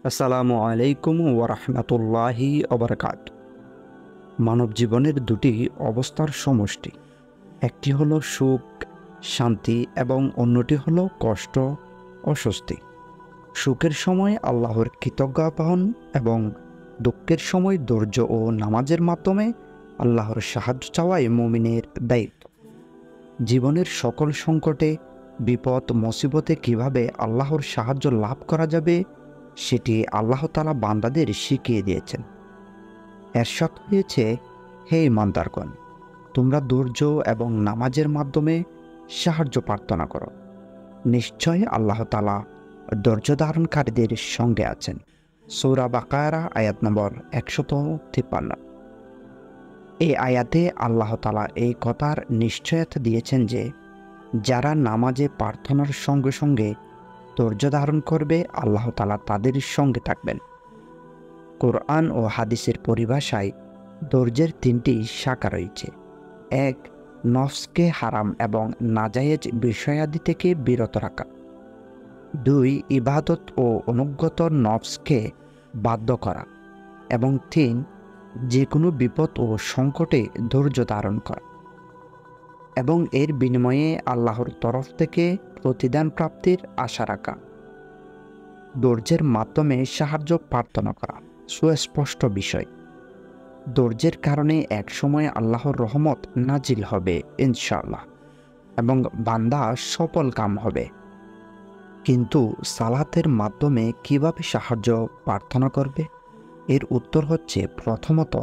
আসসালামু আলাইকুম ওরহমতুল্লাহি অবরকাত। মানব জীবনের দুটি অবস্থার সমষ্টি, একটি হলো সুখ শান্তি এবং অন্যটি হলো কষ্ট অস্বস্তি। সুখের সময় আল্লাহর কৃতজ্ঞ আহ্বান এবং দুঃখের সময় ধৈর্য ও নামাজের মাধ্যমে আল্লাহর সাহায্য চাওয়াই মুমিনের দায়িত্ব। জীবনের সকল সংকটে বিপদ মুসিবতে কিভাবে আল্লাহর সাহায্য লাভ করা যাবে সেটি আল্লাহ তাআলা বান্দাদের শিখিয়ে দিয়েছেন। এরশাদ হয়েছে, হে ইমানদারগণ, তোমরা ধৈর্য এবং নামাজের মাধ্যমে সাহায্য প্রার্থনা করো। নিশ্চয় আল্লাহ তাআলা ধৈর্য ধারণকারীদের সঙ্গে আছেন। সূরা বাকারা আয়াত নম্বর 153। এই আয়াতে আল্লাহ তাআলা এই কথার নিশ্চয়তা দিয়েছেন যে যারা নামাজে প্রার্থনার সঙ্গে সঙ্গে ধৈর্য ধারণ করবে, আল্লাহ তাআলা তাদের সঙ্গে থাকবেন। কোরআন ও হাদিসের পরিভাষায় ধৈর্যের তিনটি শাখা রয়েছে। এক, নফসকে হারাম এবং নাজায়েজ বিষয়াদি থেকে বিরত রাখা। দুই, ইবাদত ও অনুগত নফসকে বাধ্য করা। এবং তিন, যে কোনো বিপদ ও সংকটে ধৈর্য ধারণ করা এবং এর বিনিময়ে আল্লাহর তরফ থেকে প্রতিদান প্রাপ্তির আশা রাখা। ধৈর্যের মাধ্যমে সাহায্য প্রার্থনা করা সুস্পষ্ট বিষয়। ধৈর্যের কারণে একসময় আল্লাহর রহমত নাজিল হবে ইনশাআল্লাহ এবং বান্দা সফল কাম হবে। কিন্তু সালাতের মাধ্যমে কিভাবে সাহায্য প্রার্থনা করবে? এর উত্তর হচ্ছে, প্রথমত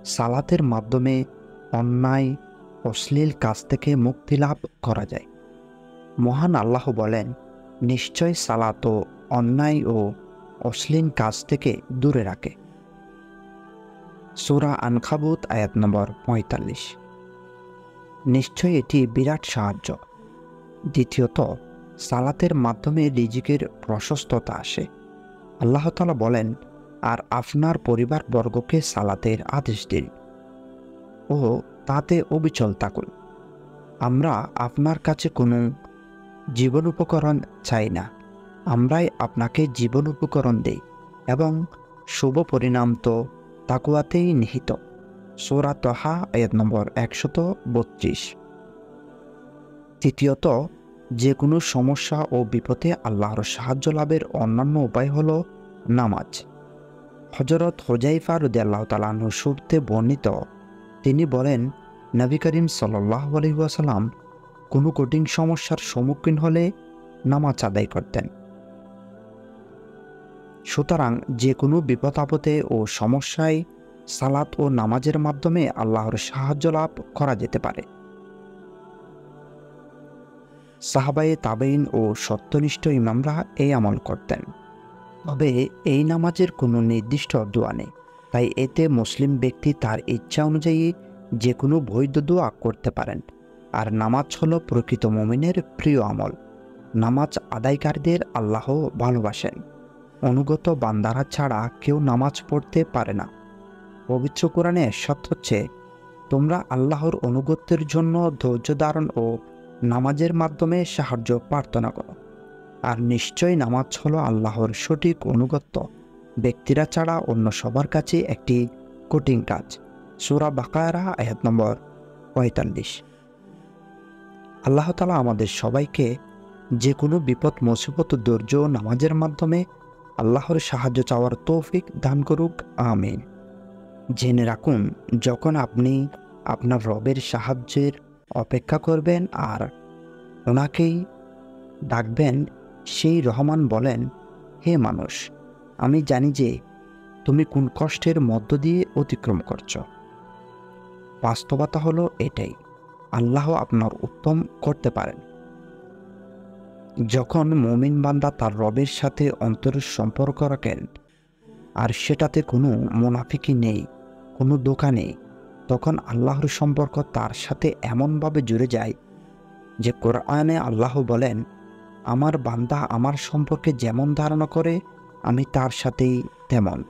সালাতের মাধ্যমে অন্যায় অশ্লীল কাজ থেকে মুক্তি লাভ করা যায়। মহান আল্লাহ বলেন, নিশ্চয় সালাত ও অন্যায় ও অশ্লীল কাজ থেকে দূরে রাখে। সূরা আনকাবুত আয়াত নম্বর 45। নিশ্চয় এটি বিরাট সাহায্য। দ্বিতীয়ত, সালাতের মাধ্যমে রিজিকের প্রশস্ততা আসে। আল্লাহ তাআলা বলেন, আর আপনার পরিবারবর্গকে সালাতের আদেশ দিন ও তাতে অবিচল থাকুন। আমরা আপনার কাছে কোনো জীবন উপকরণ চাই না, আমরাই আপনাকে জীবন উপকরণ দেই এবং শুভ পরিণাম তো তাকওয়াতেই নিহিত। সূরা তাহা আয়াত নম্বর 132। তৃতীয়ত, যে কোনো সমস্যা ও বিপদে আল্লাহর সাহায্য লাভের অন্যান্য উপায় হল নামাজ। হযরত হুযায়ফা রাদিয়াল্লাহু তাআলা আনহু সূত্রে বর্ণিত, তিনি বলেন, নবী করিম সাল্লাল্লাহু আলাইহি ওয়াসাল্লাম কোনো কঠিন সমস্যার সম্মুখীন হলে নামাজ আদায় করতেন। সুতরাং যে কোনো বিপদ আপদে ও সমস্যায় সালাত ও নামাজের মাধ্যমে আল্লাহর সাহায্য লাভ করা যেতে পারে। সাহাবায়ে তাবেঈন ও সত্যনিষ্ঠ ইমামরা এই আমল করতেন। তবে এই নামাজের কোনো নির্দিষ্ট দোয়া নেই, তাই এতে মুসলিম ব্যক্তি তার ইচ্ছা অনুযায়ী যে কোনো বৈধ দোয়া করতে পারেন। আর নামাজ হলো প্রকৃত মুমিনের প্রিয় আমল। নামাজ আদায়কারীদের আল্লাহ ভালোবাসেন। অনুগত বান্দারা ছাড়া কেউ নামাজ পড়তে পারে না। পবিত্র কোরআনে ইরশাদ হচ্ছে, তোমরা আল্লাহর অনুগত্যের জন্য ধৈর্য ধারণ ও নামাজের মাধ্যমে সাহায্য প্রার্থনা করো। আর নিশ্চয় নামাজ হলো আল্লাহর সঠিক অনুগত্য ব্যক্তিরা ছাড়া অন্য সবার কাছে একটি কঠিন কাজ। সূরা বাকারা আয়াত নম্বর 45। আল্লাহ তাআলা আমাদের সবাইকে যে কোনো বিপদ মুসিবত ধৈর্য ও নামাজের মাধ্যমে আল্লাহর সাহায্য চাওয়ার তৌফিক দান করুক, আমিন। জেনে রাখুন, যখন আপনি আপনার রবের সাহায্যের অপেক্ষা করবেন আর ওনাকেই ডাকবেন, সেই রহমান বলেন, হে মানুষ, আমি জানি যে তুমি কোন কষ্টের মধ্য দিয়ে অতিক্রম করছো। বাস্তবতা হলো এটাই, আল্লাহ আপনার উত্তম করতে পারেন। যখন মুমিন বান্দা তার রবের সাথে অন্তরের সম্পর্ক রাখেন আর সেটাতে কোনো মুনাফিকি নেই, কোনো ধোঁকা নেই, তখন আল্লাহর সম্পর্ক তার সাথে এমনভাবে জুড়ে যায় যে কোরআনে আল্লাহ বলেন, আমার বান্দা আমার সম্পর্কে যেমন ধারণা করে আমি তার সাথেই তেমন।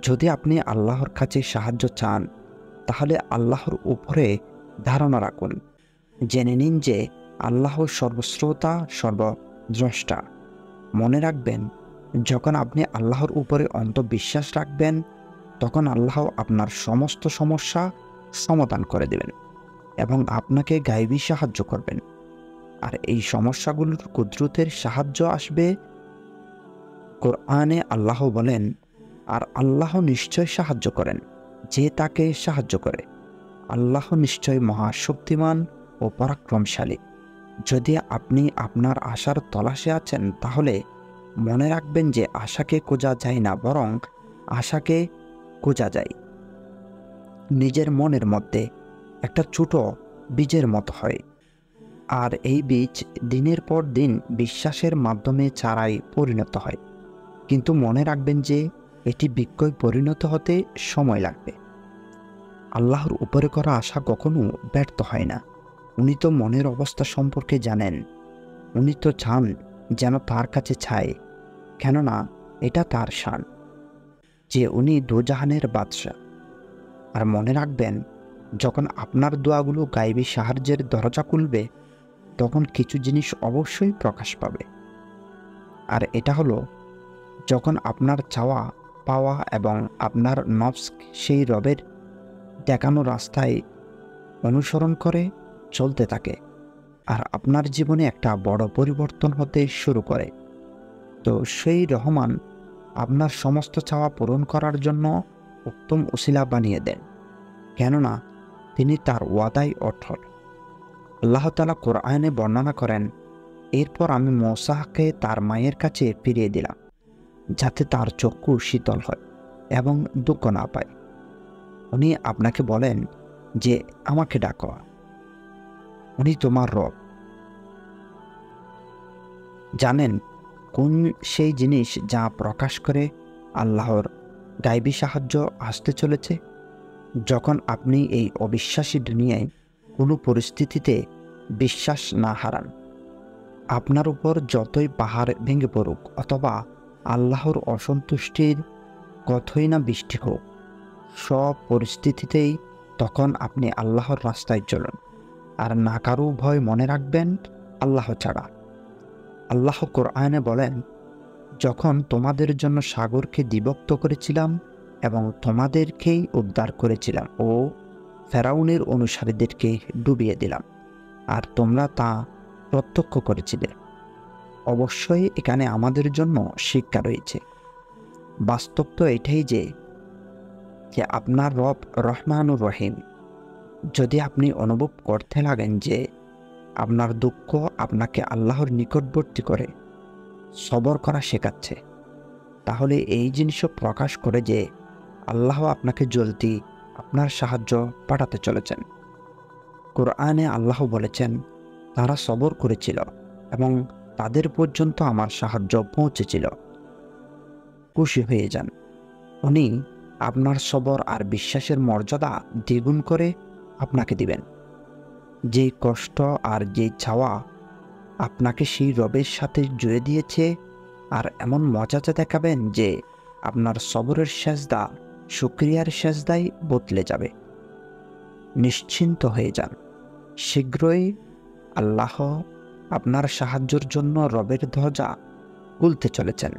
যদি আপনি আল্লাহর কাছে সাহায্য চান, তাহলে আল্লাহর উপরে ধারণা রাখুন। জেনে নিন যে আল্লাহ সর্বশ্রোতা সর্বদ্রষ্টা। মনে রাখবেন, যখন আপনি আল্লাহর উপরে অন্ধ বিশ্বাস রাখবেন, তখন আল্লাহ আপনার সমস্ত সমস্যা সমাধান করে দেবেন এবং আপনাকে গায়েবী সাহায্য করবেন। আর এই সমস্যাগুলোর কুদরতের সাহায্য আসবে। কোরআনে আল্লাহ বলেন, আর আল্লাহ নিশ্চয় সাহায্য করেন যে তাকে সাহায্য করে। আল্লাহ নিশ্চয় মহাশক্তিমান ও পরাক্রমশালী। যদি আপনি আপনার আশার তলাশে আছেন, তাহলে মনে রাখবেন যে আশাকে খোঁজা যায় না, বরং আশাকে খোঁজা যায় নিজের মনের মধ্যে একটা ছোট বীজের মতো হয়। আর এই বীজ দিনের পর দিন বিশ্বাসের মাধ্যমে চারায় পরিণত হয়। কিন্তু মনে রাখবেন যে এটি বৃক্ষয় পরিণত হতে সময় লাগবে। আল্লাহর উপরে করা আশা কখনো ব্যর্থ হয় না। উনি তো মনের অবস্থা সম্পর্কে জানেন। উনি তো চান যেন তার কাছে চায়, কেননা এটা তার শান যে উনি দোজাহানের বাদশাহ। আর মনে রাখবেন, যখন আপনার দোয়াগুলো গায়েবী সাহায্যের দরজা খুলবে, তখন কিছু জিনিস অবশ্যই প্রকাশ পাবে। আর এটা হলো, যখন আপনার চাওয়া পাওয়া এবং আপনার নফস সেই রবের দেখানো রাস্তায় অনুসরণ করে চলতে থাকে, আর আপনার জীবনে একটা বড় পরিবর্তন হতে শুরু করে, তো সেই রহমান আপনার সমস্ত চাওয়া পূরণ করার জন্য উত্তম উসিলা বানিয়ে দেন, কেননা তিনি তার ওয়াদায় অটল। আল্লাহ তাআলা কোরআনে বর্ণনা করেন, এরপর আমি মূসাকে তার মায়ের কাছে ফিরিয়ে দিলাম, যাতে তার চক্ষু শীতল হয় এবং দুঃখ না পায়। উনি আপনাকে বলেন যে আমাকে ডাকো, উনি তোমার রব। জানেন কোন সেই জিনিস যা প্রকাশ করে আল্লাহর গায়েবী সাহায্য আসতে চলেছে? যখন আপনি এই অবিশ্বাসী দুনিয়ায় কোনো পরিস্থিতিতে বিশ্বাস না হারান, আপনার উপর যতই পাহাড় ভেঙে পড়ুক অথবা আল্লাহর অসন্তুষ্টির কতই না বৃষ্টি হোক, সব পরিস্থিতিতেই তখন আপনি আল্লাহর রাস্তায় চলুন। আর না কারো ভয় মনে রাখবেন আল্লাহ ছাড়া। আল্লাহ কোরআনে বলেন, যখন তোমাদের জন্য সাগরকে দ্বিভক্ত করেছিলাম এবং তোমাদেরকেই উদ্ধার করেছিলাম ও ফেরাউনের অনুসারীদেরকে ডুবিয়ে দিলাম, আর তোমরা তা প্রত্যক্ষ করেছিলে। অবশ্যই এখানে আমাদের জন্য শিক্ষা রয়েছে। বাস্তব তো এটাই যে আপনার রব রহমানুর রহিম। যদি আপনি অনুভব করতে লাগেন যে আপনার দুঃখ আপনাকে আল্লাহর নিকটবর্তী করে সবর করা শেখাচ্ছে, তাহলে এই জিনিসও প্রকাশ করে যে আল্লাহ আপনাকে জলদি আপনার সাহায্য পাঠাতে চলেছেন। কোরআনে আল্লাহ বলেছেন, তারা সবর করেছিল এবং তাদের পর্যন্ত আমার সাহায্য পৌঁছেছিল। খুশি হয়ে যান, উনি আপনার সবর আর বিশ্বাসের মর্যাদা দ্বিগুণ করে আপনাকে দিবেন। যেই কষ্ট আর যেই চাওয়া আপনাকে সেই রবের সাথে জুড়ে দিয়েছে, আর এমন মজাটা দেখাবেন যে আপনার সবরের সেজদা শুকরিয়ার সেজদায় বদলে যাবে। নিশ্চিন্ত হয়ে যান, শীঘ্রই আল্লাহ আপনার সাহায্যের জন্য রবের দরজা খুলতে চলেছেন।